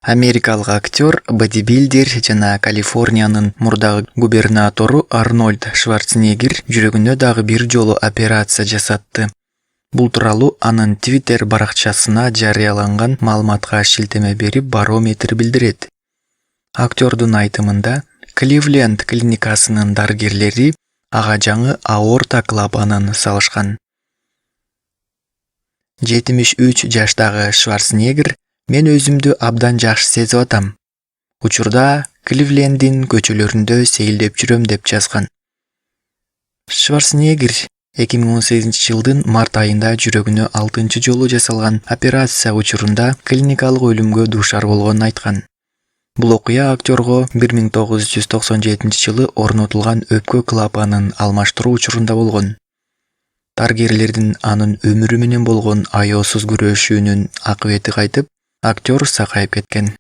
Америкалык актер, бодибилдер жана Калифорниянын мурдагы губернатору Арнольд Шварценеггер жүрөгүнө дагы бир жолу операция жасатты. Бул тууралуу анын Twitter баракчасына жарыяланган маалыматка шилтеме берип Барометр билдирет. Актердун айтымында, Кливленд клиникасынын дарыгерлери ага жаңы аорта клапанын салышкан. 73 жаштагы Шварценеггер: "Мен өзүмдү абдан жакшы сезип атам. Учурда Кливлендин көчөлөрүндө сейилдеп жүрөм" деп жазган. Шварценеггер 2018-жылдын март айында жүрөгүнө 6 жолу жасалган операция учурунда клиникалык өлүмгө дуушар болгонун айткан. Бул окуя актерго 1997-жылы орнотулган өпкө клапанын алмаштыруу учурунда болгон. Дарыгерлердин анын өмүрү менен болгон аяосуз күрөшүүнүн акыбети кайтып, актер сакайып кеткен.